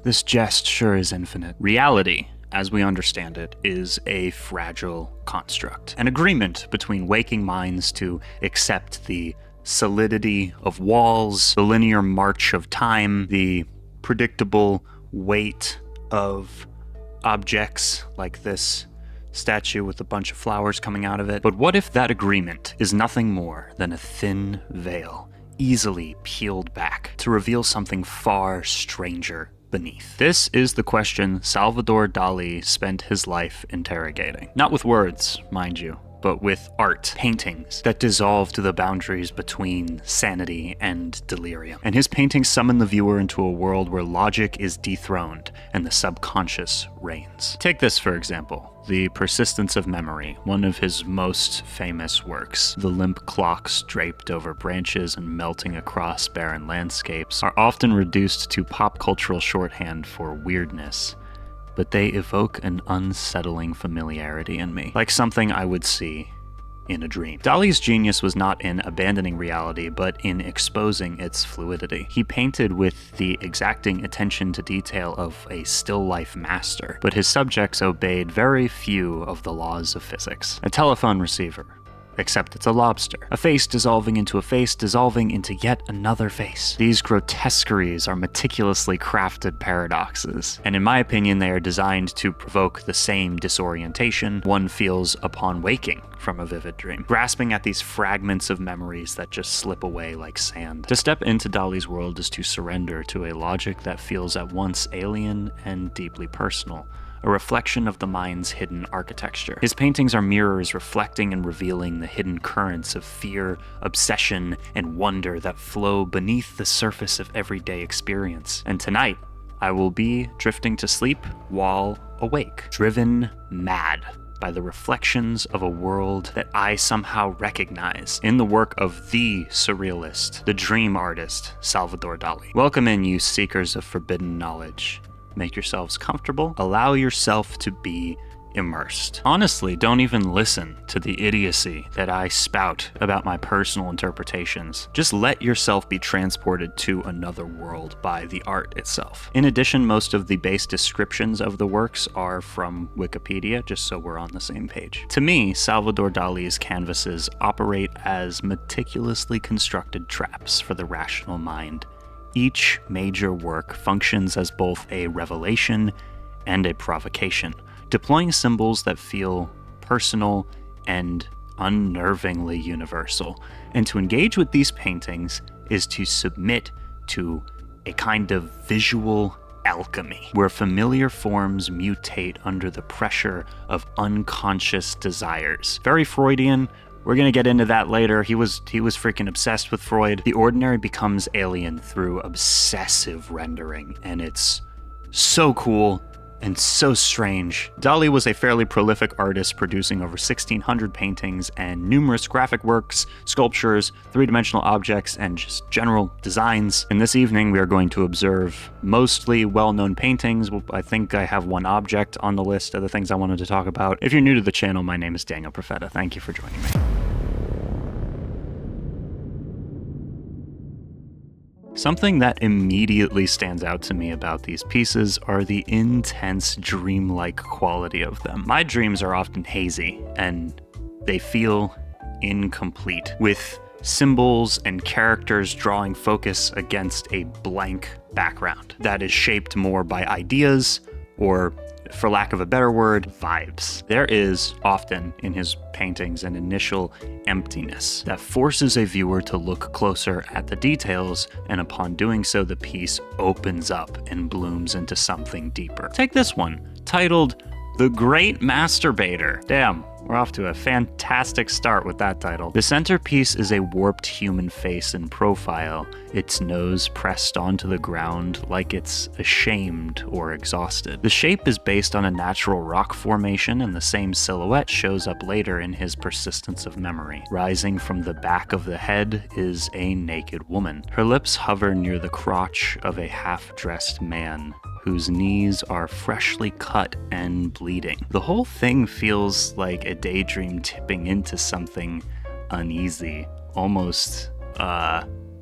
This jest sure is infinite. Reality, as we understand it, is a fragile construct. An agreement between waking minds to accept the solidity of walls, the linear march of time, the predictable weight of objects like this statue with a bunch of flowers coming out of it. But what if that agreement is nothing more than a thin veil, easily peeled back to reveal something far stranger beneath? This is the question Salvador Dali spent his life interrogating. Not with words, mind you, but with art, paintings that dissolved the boundaries between sanity and delirium. And his paintings summon the viewer into a world where logic is dethroned and the subconscious reigns. Take this, for example. The Persistence of Memory, one of his most famous works. The limp clocks draped over branches and melting across barren landscapes are often reduced to pop cultural shorthand for weirdness, but they evoke an unsettling familiarity in me, like something I would see in a dream. Dali's genius was not in abandoning reality, but in exposing its fluidity. He painted with the exacting attention to detail of a still life master, but his subjects obeyed very few of the laws of physics. A telephone receiver, except it's a lobster. A face dissolving into a face, dissolving into yet another face. These grotesqueries are meticulously crafted paradoxes, and in my opinion, they are designed to provoke the same disorientation one feels upon waking from a vivid dream, grasping at these fragments of memories that just slip away like sand. To step into Dali's world is to surrender to a logic that feels at once alien and deeply personal, a reflection of the mind's hidden architecture. His paintings are mirrors reflecting and revealing the hidden currents of fear, obsession, and wonder that flow beneath the surface of everyday experience. And tonight, I will be drifting to sleep while awake, driven mad by the reflections of a world that I somehow recognize in the work of the surrealist, the dream artist, Salvador Dali. Welcome in, you seekers of forbidden knowledge. Make yourselves comfortable. Allow yourself to be immersed. Honestly, don't even listen to the idiocy that I spout about my personal interpretations. Just let yourself be transported to another world by the art itself. In addition, most of the base descriptions of the works are from Wikipedia, just so we're on the same page. To me, Salvador Dali's canvases operate as meticulously constructed traps for the rational mind. Each major work functions as both a revelation and a provocation, deploying symbols that feel personal and unnervingly universal. And to engage with these paintings is to submit to a kind of visual alchemy, where familiar forms mutate under the pressure of unconscious desires. Very Freudian. We're gonna get into that later. He was freaking obsessed with Freud. The ordinary becomes alien through obsessive rendering, and it's so cool and so strange. Dali was a fairly prolific artist, producing over 1,600 paintings and numerous graphic works, sculptures, three-dimensional objects, and just general designs. And this evening, we are going to observe mostly well-known paintings. I think I have one object on the list of the things I wanted to talk about. If you're new to the channel, my name is Daniel Profeta. Thank you for joining me. Something that immediately stands out to me about these pieces are the intense dreamlike quality of them. My dreams are often hazy, and they feel incomplete, with symbols and characters drawing focus against a blank background that is shaped more by ideas or, for lack of a better word, vibes. There is often in his paintings an initial emptiness that forces a viewer to look closer at the details, and upon doing so, the piece opens up and blooms into something deeper. Take this one, titled The Great Masturbator. Damn. We're off to a fantastic start with that title. The centerpiece is a warped human face in profile, its nose pressed onto the ground like it's ashamed or exhausted. The shape is based on a natural rock formation, and the same silhouette shows up later in his Persistence of Memory. Rising from the back of the head is a naked woman. Her lips hover near the crotch of a half-dressed man, whose knees are freshly cut and bleeding. The whole thing feels like a daydream tipping into something uneasy, almost,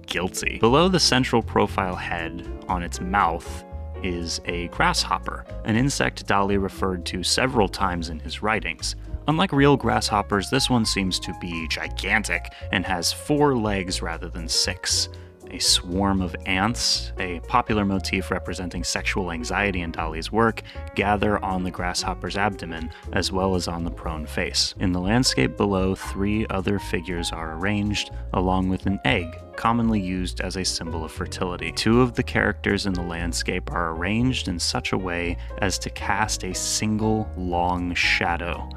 guilty. Below the central profile head, on its mouth, is a grasshopper, an insect Dali referred to several times in his writings. Unlike real grasshoppers, this one seems to be gigantic and has 4 legs rather than 6. A swarm of ants, a popular motif representing sexual anxiety in Dali's work, gather on the grasshopper's abdomen, as well as on the prone face. In the landscape below, 3 other figures are arranged, along with an egg, commonly used as a symbol of fertility. 2 of the characters in the landscape are arranged in such a way as to cast a single long shadow,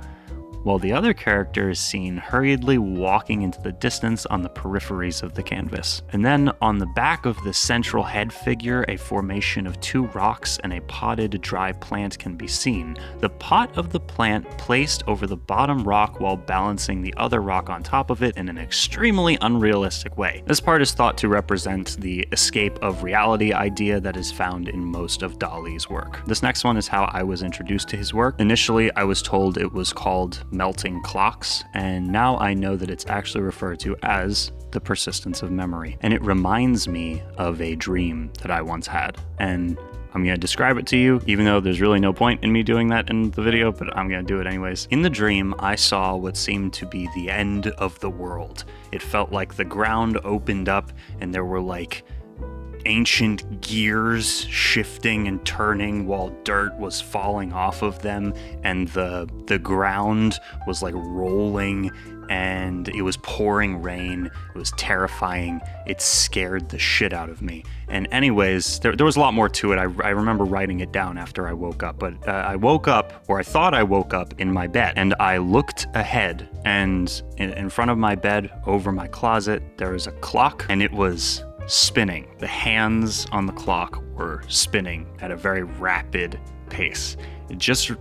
while the other character is seen hurriedly walking into the distance on the peripheries of the canvas. And then on the back of the central head figure, a formation of 2 rocks and a potted dry plant can be seen. The pot of the plant placed over the bottom rock while balancing the other rock on top of it in an extremely unrealistic way. This part is thought to represent the escape of reality idea that is found in most of Dali's work. This next one is how I was introduced to his work. Initially, I was told it was called melting clocks, and now I know that it's actually referred to as the persistence of memory. And it reminds me of a dream that I once had. And I'm going to describe it to you, even though there's really no point in me doing that in the video, but I'm going to do it anyways. In the dream, I saw what seemed to be the end of the world. It felt like the ground opened up and there were like ancient gears shifting and turning while dirt was falling off of them, and the ground was like rolling and it was pouring rain. It was terrifying. It scared the shit out of me. And anyways, there was a lot more to it. I remember writing it down after I woke up, but I woke up, or I thought I woke up, in my bed, and I looked ahead, and in front of my bed, over my closet, there was a clock, and it was spinning. The hands on the clock were spinning at a very rapid pace. Just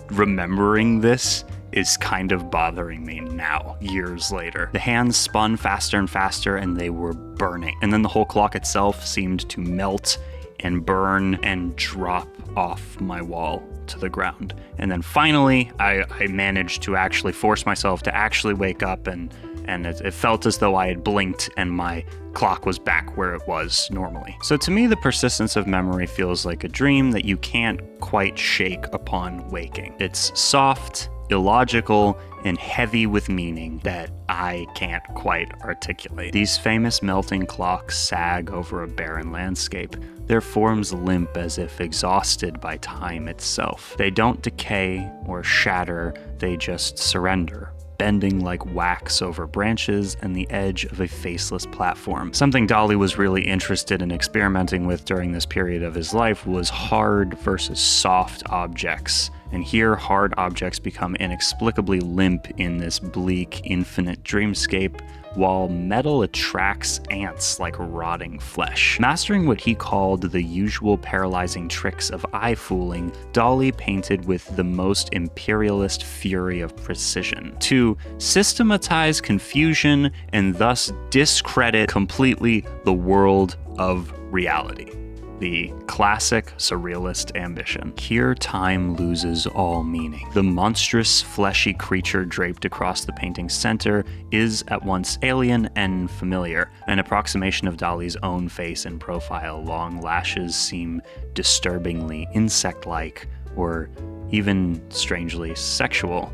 remembering this is kind of bothering me now, years later. The hands spun faster and faster, and they were burning. And then the whole clock itself seemed to melt and burn and drop off my wall to the ground. And then finally, I managed to actually force myself to actually wake up, and it felt as though I had blinked and my clock was back where it was normally. So to me, the persistence of memory feels like a dream that you can't quite shake upon waking. It's soft, illogical, and heavy with meaning that I can't quite articulate. These famous melting clocks sag over a barren landscape, their forms limp as if exhausted by time itself. They don't decay or shatter, they just surrender, bending like wax over branches and the edge of a faceless platform. Something Dali was really interested in experimenting with during this period of his life was hard versus soft objects. And here, hard objects become inexplicably limp in this bleak, infinite dreamscape, while metal attracts ants like rotting flesh. Mastering what he called the usual paralyzing tricks of eye-fooling, Dali painted with the most imperialist fury of precision, to systematize confusion and thus discredit completely the world of reality. The classic surrealist ambition. Here time loses all meaning. The monstrous, fleshy creature draped across the painting's center is at once alien and familiar, an approximation of Dali's own face and profile. Long lashes seem disturbingly insect-like, or even strangely sexual,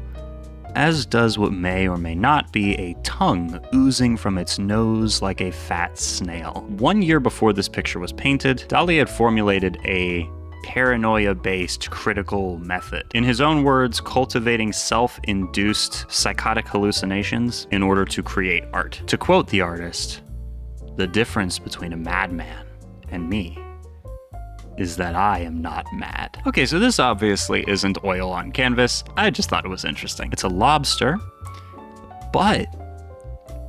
as does what may or may not be a tongue oozing from its nose like a fat snail. 1 year before this picture was painted, Dali had formulated a paranoia-based critical method. In his own words, cultivating self-induced psychotic hallucinations in order to create art. To quote the artist, "The difference between a madman and me is that I am not mad." Okay, so this obviously isn't oil on canvas. I just thought it was interesting. It's a lobster, but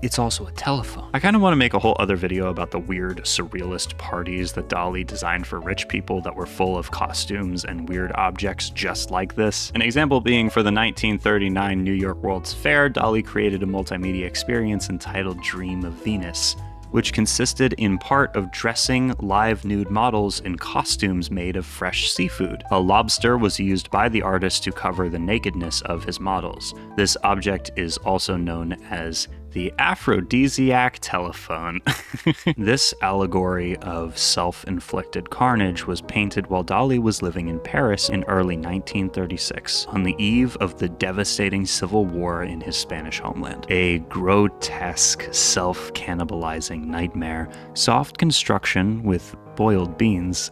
it's also a telephone. I kind of want to make a whole other video about the weird surrealist parties that Dali designed for rich people that were full of costumes and weird objects just like this. An example being for the 1939 New York World's Fair, Dali created a multimedia experience entitled Dream of Venus, which consisted in part of dressing live nude models in costumes made of fresh seafood. A lobster was used by the artist to cover the nakedness of his models. This object is also known as The aphrodisiac telephone. This allegory of self-inflicted carnage was painted while Dali was living in Paris in early 1936, on the eve of the devastating civil war in his Spanish homeland. A grotesque, self-cannibalizing nightmare, soft construction with boiled beans,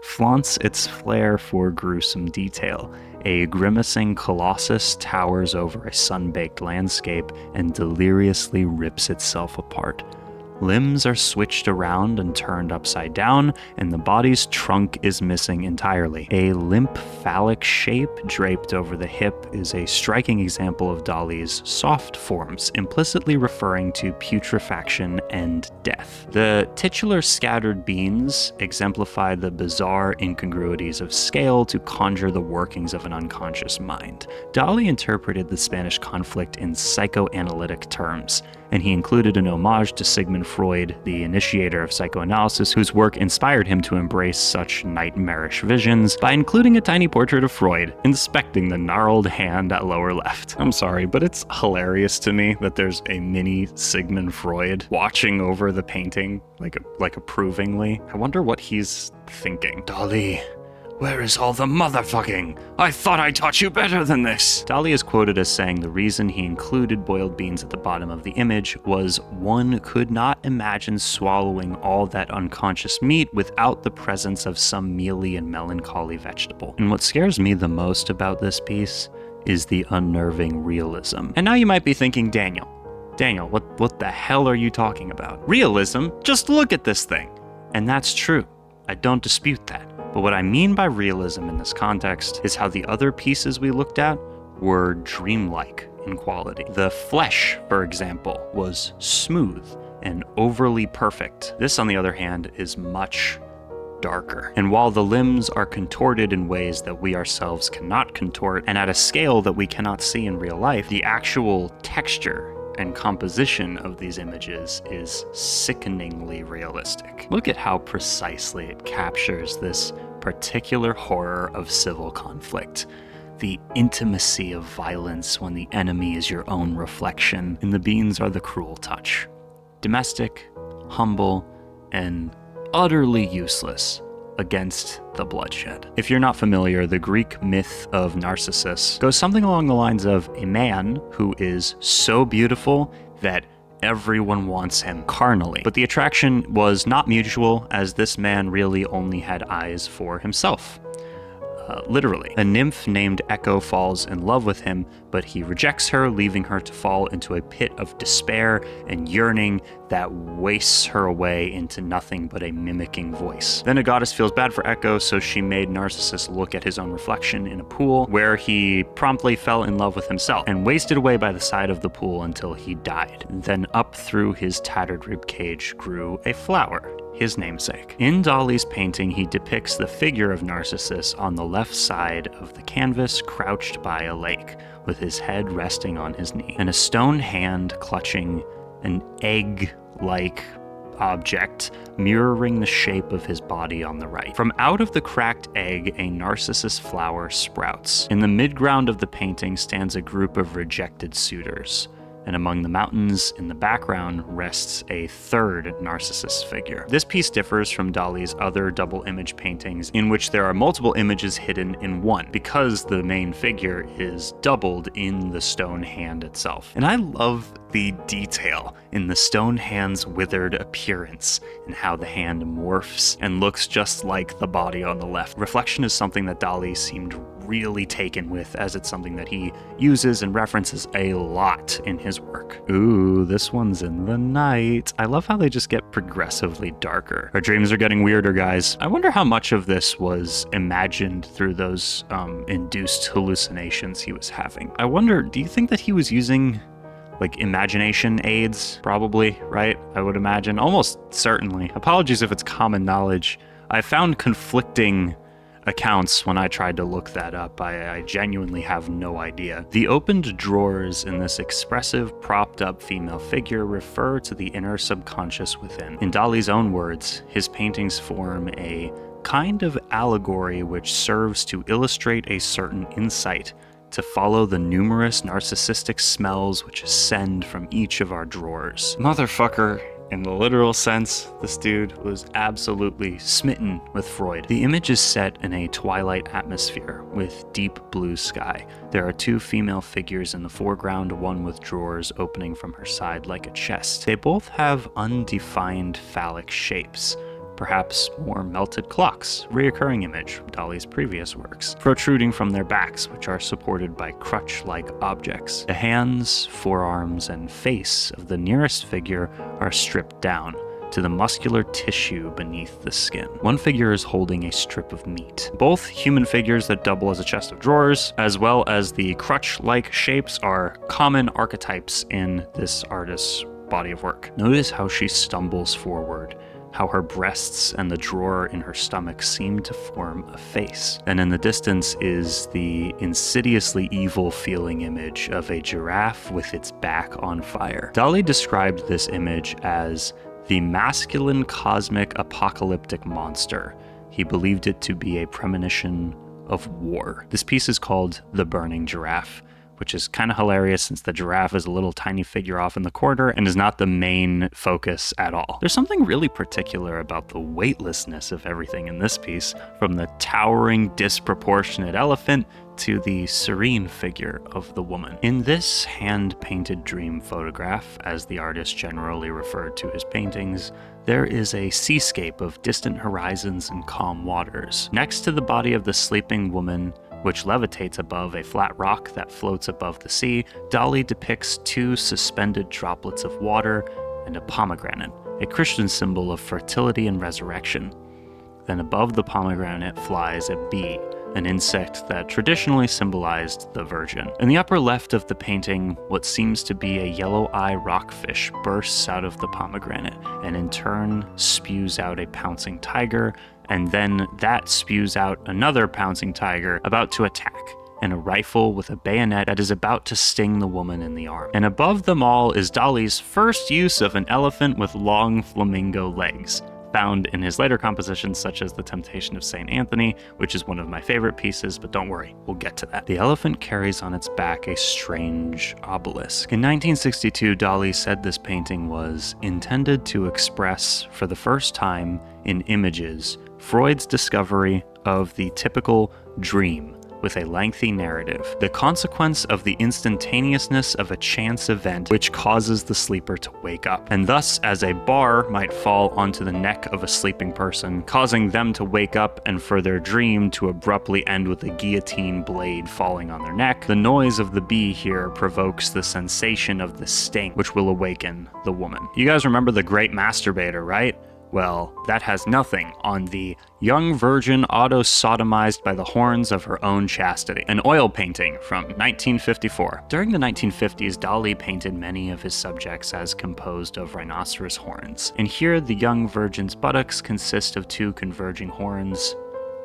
flaunts its flair for gruesome detail. A grimacing colossus towers over a sun-baked landscape and deliriously rips itself apart. Limbs are switched around and turned upside down, and the body's trunk is missing entirely. A limp phallic shape draped over the hip is a striking example of Dali's soft forms, implicitly referring to putrefaction and death. The titular scattered beans exemplify the bizarre incongruities of scale to conjure the workings of an unconscious mind. Dali interpreted the Spanish conflict in psychoanalytic terms, and he included an homage to Sigmund Freud, the initiator of psychoanalysis, whose work inspired him to embrace such nightmarish visions by including a tiny portrait of Freud inspecting the gnarled hand at lower left. I'm sorry, but it's hilarious to me that there's a mini Sigmund Freud watching over the painting, like approvingly. I wonder what he's thinking. Dali, where is all the motherfucking? I thought I taught you better than this. Dali is quoted as saying the reason he included boiled beans at the bottom of the image was one could not imagine swallowing all that unconscious meat without the presence of some mealy and melancholy vegetable. And what scares me the most about this piece is the unnerving realism. And now you might be thinking, Daniel, what the hell are you talking about? Realism? Just look at this thing. And that's true. I don't dispute that. But what I mean by realism in this context is how the other pieces we looked at were dreamlike in quality. The flesh, for example, was smooth and overly perfect. This, on the other hand, is much darker. And while the limbs are contorted in ways that we ourselves cannot contort, and at a scale that we cannot see in real life, the actual texture and composition of these images is sickeningly realistic. Look at how precisely it captures this particular horror of civil conflict. The intimacy of violence when the enemy is your own reflection, and the beans are the cruel touch. Domestic, humble, and utterly useless against the bloodshed. If you're not familiar, the Greek myth of Narcissus goes something along the lines of a man who is so beautiful that everyone wants him carnally. But the attraction was not mutual, as this man really only had eyes for himself. Literally. A nymph named Echo falls in love with him, but he rejects her, leaving her to fall into a pit of despair and yearning that wastes her away into nothing but a mimicking voice. Then a goddess feels bad for Echo, so she made Narcissus look at his own reflection in a pool, where he promptly fell in love with himself and wasted away by the side of the pool until he died. Then up through his tattered ribcage grew a flower, his namesake. In Dali's painting, he depicts the figure of Narcissus on the left side of the canvas, crouched by a lake, with his head resting on his knee, and a stone hand clutching an egg-like object mirroring the shape of his body on the right. From out of the cracked egg, a narcissus flower sprouts. In the midground of the painting stands a group of rejected suitors, and among the mountains in the background rests a third Narcissus figure. This piece differs from Dali's other double image paintings, in which there are multiple images hidden in one, because the main figure is doubled in the stone hand itself. And I love the detail in the stone hand's withered appearance and how the hand morphs and looks just like the body on the left. Reflection is something that Dali seemed really taken with, as it's something that he uses and references a lot in his work. Ooh, this one's in the night. I love how they just get progressively darker. Our dreams are getting weirder, guys. I wonder how much of this was imagined through those induced hallucinations he was having. I wonder, do you think that he was using like imagination aids? Probably, right? I would imagine. Almost certainly. Apologies if it's common knowledge. I found conflicting accounts when I tried to look that up. I genuinely have no idea. The opened drawers in this expressive, propped up female figure refer to the inner subconscious within. In Dali's own words, his paintings form a kind of allegory which serves to illustrate a certain insight to follow the numerous narcissistic smells which ascend from each of our drawers. Motherfucker, in the literal sense, this dude was absolutely smitten with Freud. The image is set in a twilight atmosphere with deep blue sky. There are two female figures in the foreground, one with drawers opening from her side like a chest. They both have undefined phallic shapes. Perhaps more melted clocks, reoccurring image from Dali's previous works, protruding from their backs, which are supported by crutch-like objects. The hands, forearms, and face of the nearest figure are stripped down to the muscular tissue beneath the skin. One figure is holding a strip of meat. Both human figures that double as a chest of drawers, as well as the crutch-like shapes, are common archetypes in this artist's body of work. Notice how she stumbles forward, how her breasts and the drawer in her stomach seem to form a face. And in the distance is the insidiously evil-feeling image of a giraffe with its back on fire. Dali described this image as the masculine cosmic apocalyptic monster. He believed it to be a premonition of war. This piece is called The Burning Giraffe, which is kind of hilarious since the giraffe is a little tiny figure off in the corner and is not the main focus at all. There's something really particular about the weightlessness of everything in this piece, from the towering, disproportionate elephant to the serene figure of the woman. In this hand-painted dream photograph, as the artist generally referred to his paintings, there is a seascape of distant horizons and calm waters. Next to the body of the sleeping woman, which levitates above a flat rock that floats above the sea, Dali depicts two suspended droplets of water and a pomegranate, a Christian symbol of fertility and resurrection. Then above the pomegranate flies a bee, an insect that traditionally symbolized the Virgin. In the upper left of the painting, what seems to be a yellow-eye rockfish bursts out of the pomegranate, and in turn spews out a pouncing tiger, and then that spews out another pouncing tiger about to attack, and a rifle with a bayonet that is about to sting the woman in the arm. And above them all is Dali's first use of an elephant with long flamingo legs, found in his later compositions such as The Temptation of St. Anthony, which is one of my favorite pieces, but don't worry, we'll get to that. The elephant carries on its back a strange obelisk. In 1962, Dali said this painting was intended to express, for the first time in images, Freud's discovery of the typical dream, with a lengthy narrative, the consequence of the instantaneousness of a chance event which causes the sleeper to wake up, and thus as a bar might fall onto the neck of a sleeping person, causing them to wake up and for their dream to abruptly end with a guillotine blade falling on their neck. The noise of the bee here provokes the sensation of the sting, which will awaken the woman. You guys remember the great Masturbator, right? Well, that has nothing on the young virgin auto-sodomized by the horns of her own Chastity, an oil painting from 1954. During the 1950s, Dali painted many of his subjects as composed of rhinoceros horns, and here the young virgin's buttocks consist of two converging horns,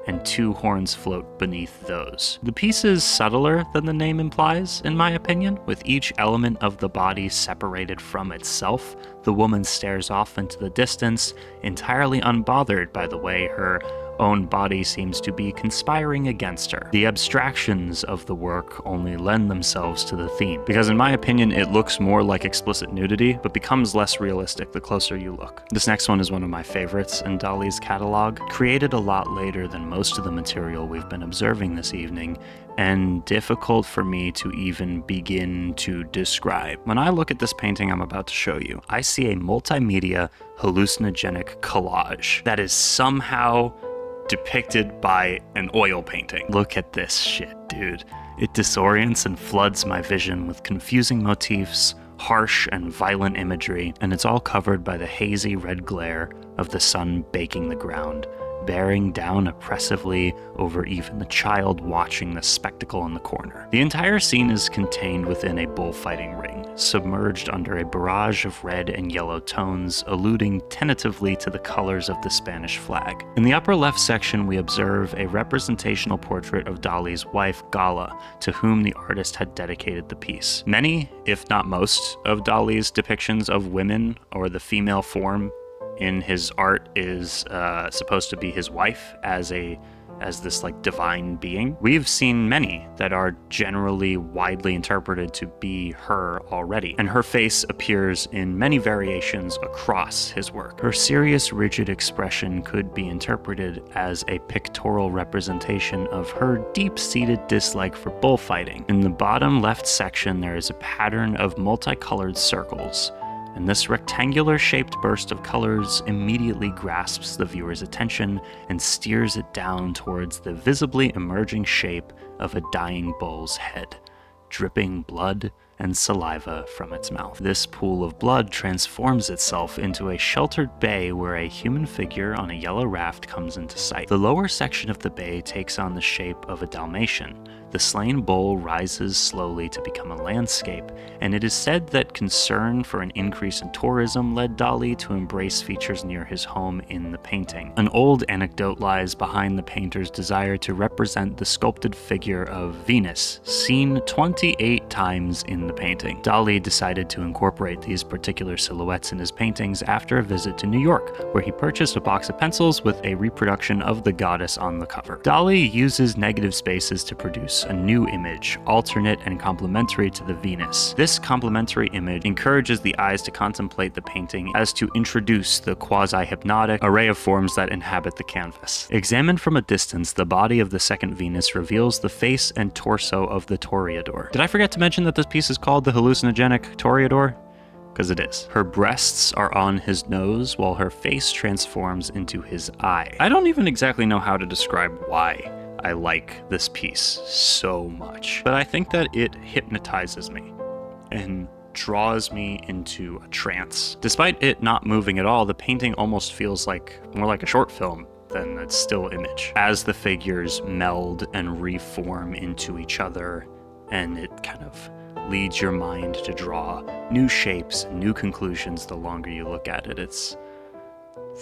and two horns float beneath those. The piece is subtler than the name implies, in my opinion, with each element of the body separated from itself. The woman stares off into the distance, entirely unbothered by the way her own body seems to be conspiring against her. The abstractions of the work only lend themselves to the theme, because in my opinion it looks more like explicit nudity, but becomes less realistic the closer you look. This next one is one of my favorites in Dali's catalog, created a lot later than most of the material we've been observing this evening, and difficult for me to even begin to describe. When I look at this painting I'm about to show you, I see a multimedia hallucinogenic collage that is somehow depicted by an oil painting. Look at this shit, dude. It disorients and floods my vision with confusing motifs, harsh and violent imagery, and it's all covered by the hazy red glare of the sun baking the ground, bearing down oppressively over even the child watching the spectacle in the corner. The entire scene is contained within a bullfighting ring, submerged under a barrage of red and yellow tones, alluding tentatively to the colors of the Spanish flag. In the upper left section, we observe a representational portrait of Dali's wife, Gala, to whom the artist had dedicated the piece. Many, if not most, of Dali's depictions of women or the female form in his art is supposed to be his wife as a as this like divine being. We've seen many that are generally widely interpreted to be her already, and her face appears in many variations across his work. Her serious, rigid expression could be interpreted as a pictorial representation of her deep-seated dislike for bullfighting. In the bottom left section, there is a pattern of multicolored circles, and this rectangular-shaped burst of colors immediately grasps the viewer's attention and steers it down towards the visibly emerging shape of a dying bull's head, dripping blood and saliva from its mouth. This pool of blood transforms itself into a sheltered bay where a human figure on a yellow raft comes into sight. The lower section of the bay takes on the shape of a Dalmatian. The slain bull rises slowly to become a landscape, and it is said that concern for an increase in tourism led Dali to embrace features near his home in the painting. An old anecdote lies behind the painter's desire to represent the sculpted figure of Venus, seen 28 times in the painting. Dali decided to incorporate these particular silhouettes in his paintings after a visit to New York, where he purchased a box of pencils with a reproduction of the goddess on the cover. Dali uses negative spaces to produce a new image, alternate and complementary to the Venus. This complementary image encourages the eyes to contemplate the painting as to introduce the quasi-hypnotic array of forms that inhabit the canvas. Examined from a distance, the body of the second Venus reveals the face and torso of the Toreador. Did I forget to mention that this piece is called the Hallucinogenic Toreador? Because it is. Her breasts are on his nose while her face transforms into his eye. I don't even exactly know how to describe why I like this piece so much, but I think that it hypnotizes me and draws me into a trance. Despite it not moving at all, the painting almost feels like more like a short film than a still image, as the figures meld and reform into each other, and it kind of leads your mind to draw new shapes, new conclusions the longer you look at it. It's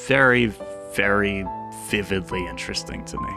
very, very vividly interesting to me.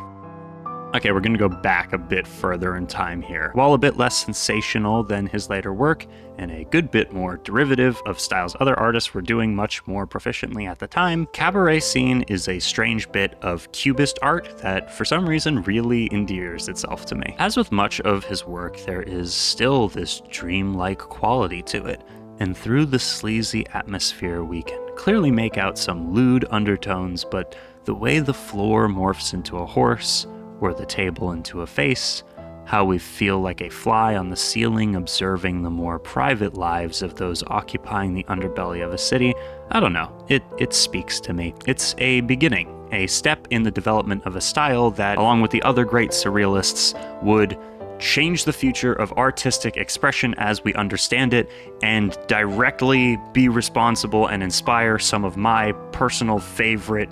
Okay, we're going to go back a bit further in time here. While a bit less sensational than his later work, and a good bit more derivative of styles other artists were doing much more proficiently at the time, Cabaret Scene is a strange bit of cubist art that, for some reason, really endears itself to me. As with much of his work, there is still this dreamlike quality to it, and through the sleazy atmosphere we can clearly make out some lewd undertones, but the way the floor morphs into a horse, or the table into a face, how we feel like a fly on the ceiling observing the more private lives of those occupying the underbelly of a city, I don't know, it speaks to me. It's a beginning, a step in the development of a style that, along with the other great surrealists, would change the future of artistic expression as we understand it, and directly be responsible and inspire some of my personal favorite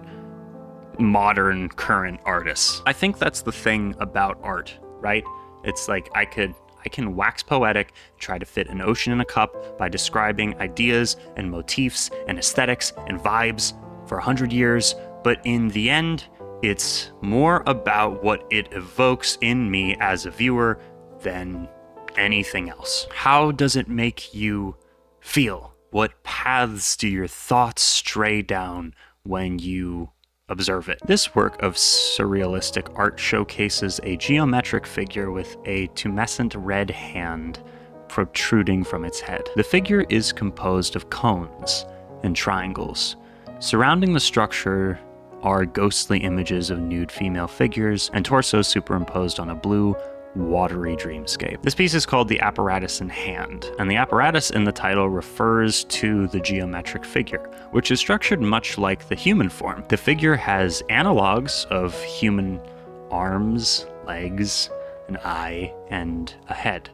modern current artists. I think that's the thing about art, right? It's like I can wax poetic, try to fit an ocean in a cup by describing ideas and motifs and aesthetics and vibes for 100 years, but in the end, it's more about what it evokes in me as a viewer than anything else. How does it make you feel? What paths do your thoughts stray down when you observe it? This work of surrealistic art showcases a geometric figure with a tumescent red hand protruding from its head. The figure is composed of cones and triangles. Surrounding the structure are ghostly images of nude female figures and torsos superimposed on a blue, watery dreamscape. This piece is called The Apparatus in Hand, and the apparatus in the title refers to the geometric figure, which is structured much like the human form. The figure has analogs of human arms, legs, an eye, and a head.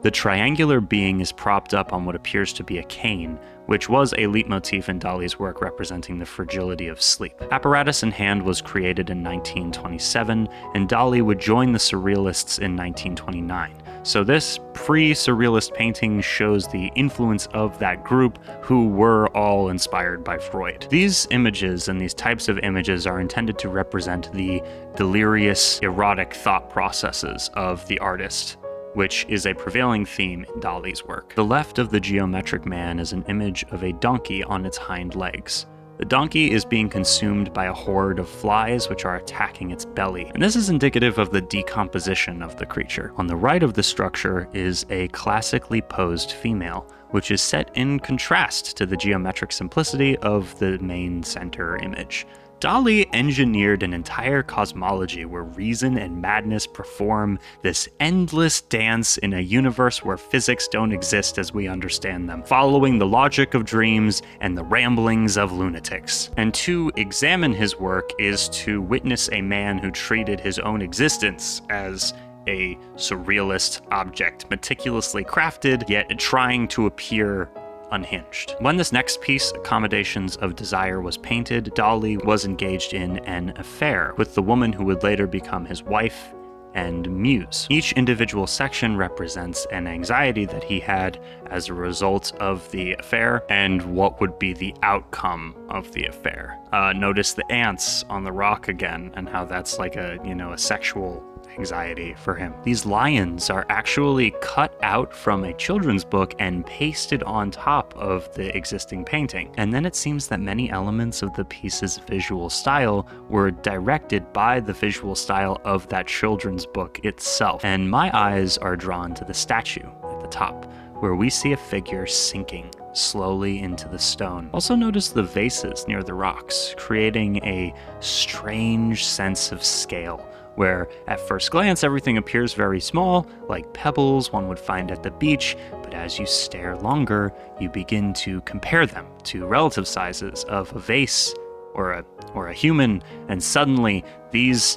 The triangular being is propped up on what appears to be a cane, which was a leitmotif in Dali's work representing the fragility of sleep. Apparatus in Hand was created in 1927, and Dali would join the Surrealists in 1929. So this pre-Surrealist painting shows the influence of that group, who were all inspired by Freud. These images and these types of images are intended to represent the delirious, erotic thought processes of the artist, which is a prevailing theme in Dali's work. The left of the geometric man is an image of a donkey on its hind legs. The donkey is being consumed by a horde of flies which are attacking its belly, and this is indicative of the decomposition of the creature. On the right of the structure is a classically posed female, which is set in contrast to the geometric simplicity of the main center image. Dali engineered an entire cosmology where reason and madness perform this endless dance in a universe where physics don't exist as we understand them, following the logic of dreams and the ramblings of lunatics. And to examine his work is to witness a man who treated his own existence as a surrealist object, meticulously crafted, yet trying to appear unhinged. When this next piece, Accommodations of Desire, was painted, Dali was engaged in an affair with the woman who would later become his wife and muse. Each individual section represents an anxiety that he had as a result of the affair and what would be the outcome of the affair. Notice the ants on the rock again and how that's like a sexual anxiety for him. These lions are actually cut out from a children's book and pasted on top of the existing painting. And then it seems that many elements of the piece's visual style were directed by the visual style of that children's book itself. And my eyes are drawn to the statue at the top, where we see a figure sinking slowly into the stone. Also notice the vases near the rocks, creating a strange sense of scale, where at first glance everything appears very small, like pebbles one would find at the beach, but as you stare longer, you begin to compare them to relative sizes of a vase or a human, and suddenly these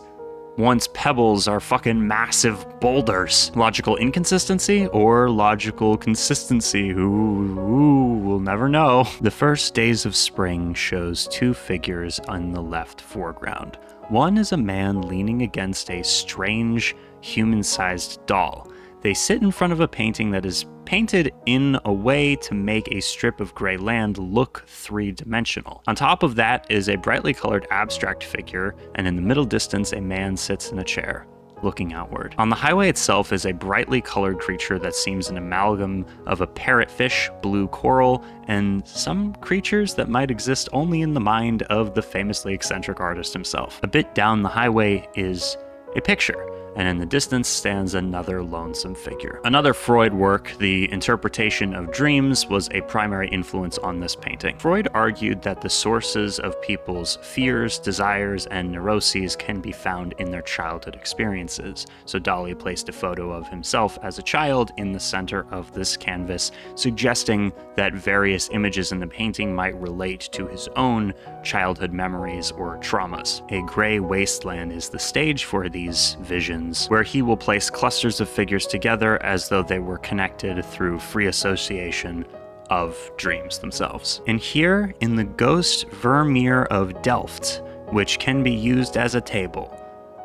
once pebbles are fucking massive boulders. Logical inconsistency or logical consistency? Ooh, we'll never know. The first days of spring shows two figures on the left foreground. One is a man leaning against a strange human-sized doll. They sit in front of a painting that is painted in a way to make a strip of gray land look three-dimensional. On top of that is a brightly colored abstract figure, and in the middle distance a man sits in a chair, looking outward. On the highway itself is a brightly colored creature that seems an amalgam of a parrotfish, blue coral, and some creatures that might exist only in the mind of the famously eccentric artist himself. A bit down the highway is a picture, and in the distance stands another lonesome figure. Another Freud work, The Interpretation of Dreams, was a primary influence on this painting. Freud argued that the sources of people's fears, desires, and neuroses can be found in their childhood experiences. So Dali placed a photo of himself as a child in the center of this canvas, suggesting that various images in the painting might relate to his own childhood memories or traumas. A gray wasteland is the stage for these visions, where he will place clusters of figures together as though they were connected through free association of dreams themselves. And here, in the Ghost Vermeer of Delft, which can be used as a table,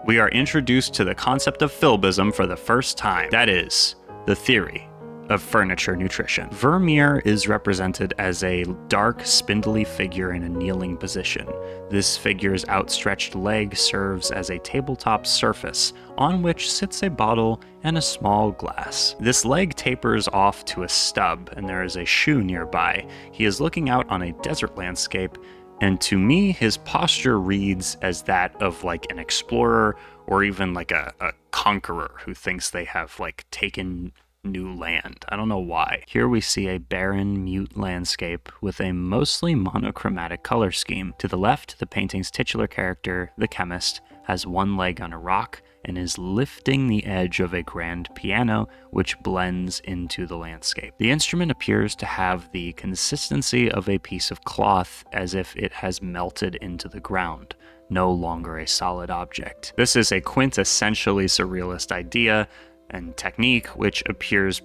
we are introduced to the concept of philbism for the first time. That is, the theory of furniture nutrition. Vermeer is represented as a dark, spindly figure in a kneeling position. This figure's outstretched leg serves as a tabletop surface on which sits a bottle and a small glass. This leg tapers off to a stub, and there is a shoe nearby. He is looking out on a desert landscape, and to me, his posture reads as that of like an explorer or even like a conqueror who thinks they have like taken new land. I don't know why. Here we see a barren, mute landscape with a mostly monochromatic color scheme. To the left, the painting's titular character, the chemist, has one leg on a rock and is lifting the edge of a grand piano, which blends into the landscape. The instrument appears to have the consistency of a piece of cloth, as if it has melted into the ground, no longer a solid object. This is a quintessentially surrealist idea and technique, which appears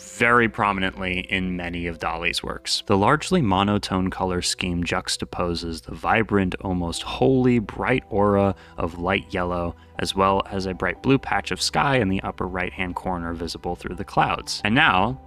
very prominently in many of Dali's works. The largely monotone color scheme juxtaposes the vibrant, almost wholly bright aura of light yellow, as well as a bright blue patch of sky in the upper right-hand corner visible through the clouds. And now,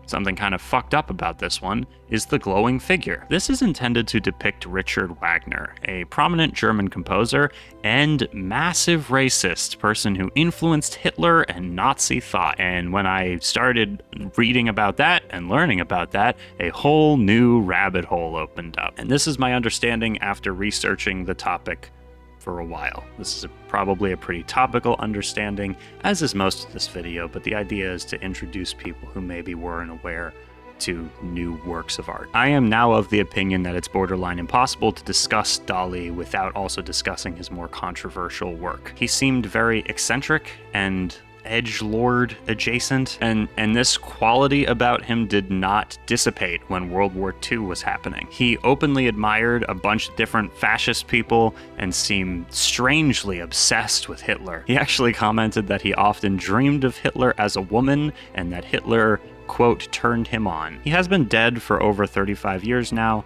Something kind of fucked up about this one is the glowing figure. This is intended to depict Richard Wagner, a prominent German composer and massive racist person who influenced Hitler and Nazi thought. And when I started reading about that and learning about that, a whole new rabbit hole opened up. And this is my understanding after researching the topic for a while. This is probably a pretty topical understanding, as is most of this video, but the idea is to introduce people who maybe weren't aware to new works of art. I am now of the opinion that it's borderline impossible to discuss Dali without also discussing his more controversial work. He seemed very eccentric and edgelord adjacent, and this quality about him did not dissipate when World War II was happening. He openly admired a bunch of different fascist people and seemed strangely obsessed with Hitler. He actually commented that he often dreamed of Hitler as a woman and that Hitler, quote, turned him on. He has been dead for over 35 years now,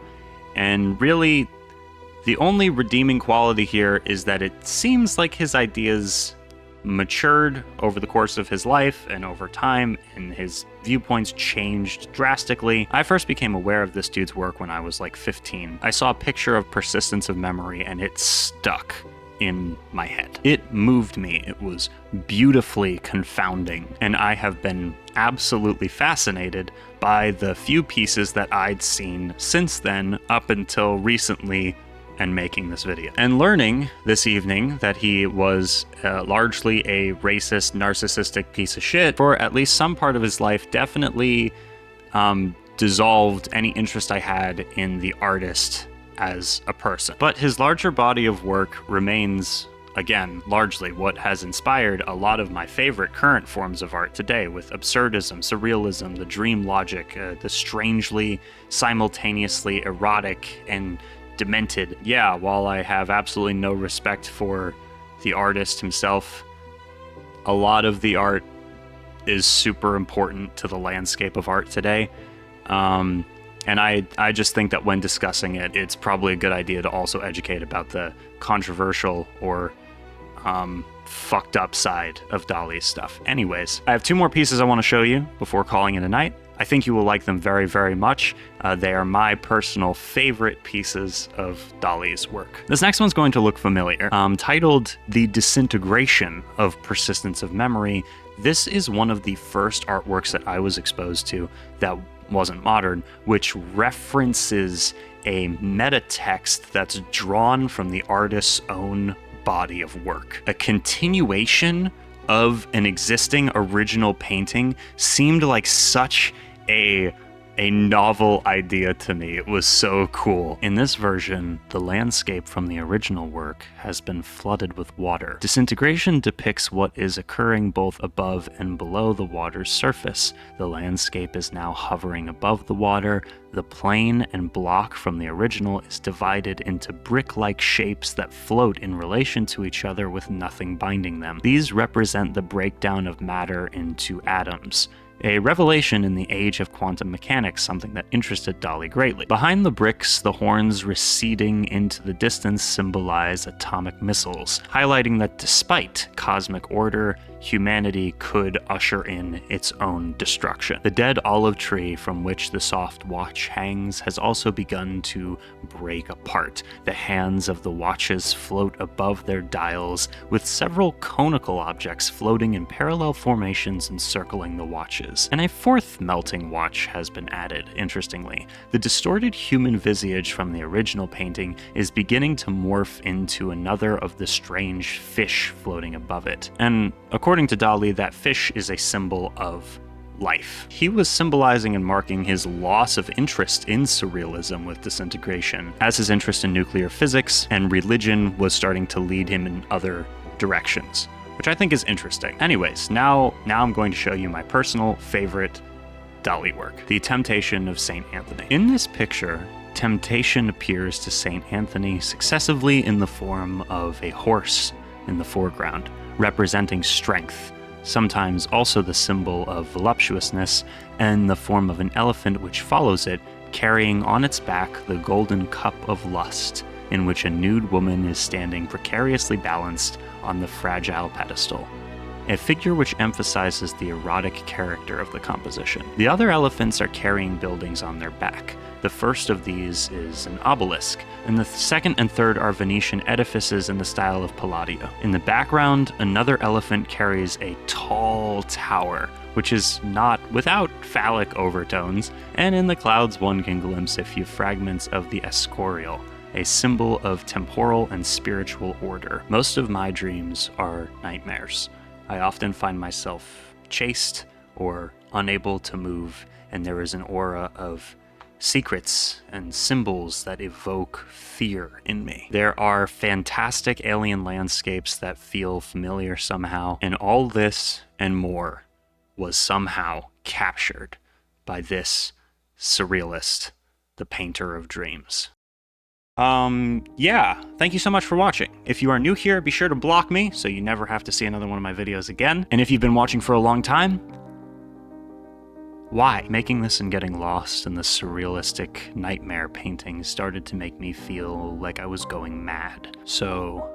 and really the only redeeming quality here is that it seems like his ideas matured over the course of his life and over time, and his viewpoints changed drastically. I first became aware of this dude's work when I was like 15. I saw a picture of Persistence of Memory and it stuck in my head. It moved me. It was beautifully confounding, and I have been absolutely fascinated by the few pieces that I'd seen since then up until recently and making this video. And learning this evening that he was largely a racist, narcissistic piece of shit for at least some part of his life definitely dissolved any interest I had in the artist as a person. But his larger body of work remains, again, largely what has inspired a lot of my favorite current forms of art today, with absurdism, surrealism, the dream logic, the strangely, simultaneously erotic and demented. Yeah, while I have absolutely no respect for the artist himself, a lot of the art is super important to the landscape of art today. And I just think that when discussing it, it's probably a good idea to also educate about the controversial or fucked up side of Dali's stuff. Anyways, I have two more pieces I want to show you before calling it a night. I think you will like them very, very much. They are my personal favorite pieces of Dali's work. This next one's going to look familiar. Titled The Disintegration of Persistence of Memory, this is one of the first artworks that I was exposed to that wasn't modern, which references a meta text that's drawn from the artist's own body of work. A continuation of an existing original painting seemed like such a novel idea to me. It was so cool. In this version, the landscape from the original work has been flooded with water. Disintegration depicts what is occurring both above and below the water's surface. The landscape is now hovering above the water. The plane and block from the original is divided into brick-like shapes that float in relation to each other with nothing binding them. These represent the breakdown of matter into atoms. A revelation in the age of quantum mechanics, something that interested Dali greatly. Behind the bricks, the horns receding into the distance symbolize atomic missiles, highlighting that despite cosmic order, humanity could usher in its own destruction. The dead olive tree from which the soft watch hangs has also begun to break apart. The hands of the watches float above their dials, with several conical objects floating in parallel formations encircling the watches. And a fourth melting watch has been added, interestingly. The distorted human visage from the original painting is beginning to morph into another of the strange fish floating above it. And according to Dali, that fish is a symbol of life. He was symbolizing and marking his loss of interest in surrealism with Disintegration, as his interest in nuclear physics and religion was starting to lead him in other directions, which I think is interesting. Anyways, now I'm going to show you my personal favorite Dali work, The Temptation of St. Anthony. In this picture, temptation appears to St. Anthony successively in the form of a horse in the foreground, representing strength, sometimes also the symbol of voluptuousness, and the form of an elephant which follows it, carrying on its back the golden cup of lust, in which a nude woman is standing precariously balanced on the fragile pedestal. a figure which emphasizes the erotic character of the composition. The other elephants are carrying buildings on their back. The first of these is an obelisk, and the second and third are Venetian edifices in the style of Palladio. In the background, another elephant carries a tall tower, which is not without phallic overtones, and in the clouds one can glimpse a few fragments of the Escorial, a symbol of temporal and spiritual order. Most of my dreams are nightmares. I often find myself chased or unable to move, and there is an aura of secrets and symbols that evoke fear in me. There are fantastic alien landscapes that feel familiar somehow, and all this and more was somehow captured by this surrealist, the painter of dreams. Yeah, thank you so much for watching. If you are new here, be sure to block me so you never have to see another one of my videos again. And if you've been watching for a long time, why? Making this and getting lost in the surrealistic nightmare painting started to make me feel like I was going mad. So,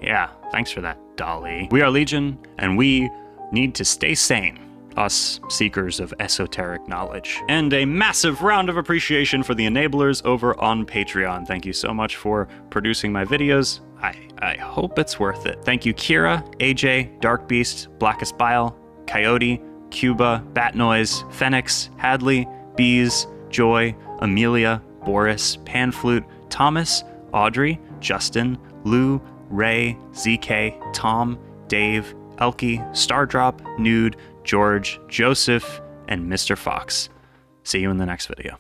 yeah, thanks for that, Dali. We are Legion, and we need to stay sane. Us seekers of esoteric knowledge. And a massive round of appreciation for the enablers over on Patreon. Thank you so much for producing my videos. I hope it's worth it. Thank you Kira, AJ, Dark Beast, Blackest Bile, Coyote, Cuba, Bat Noise, Phoenix, Hadley, Bees, Joy, Amelia, Boris, Panflute, Thomas, Audrey, Justin, Lou, Ray, ZK, Tom, Dave, Elkie, Stardrop, Nude, George, Joseph, and Mr. Fox. See you in the next video.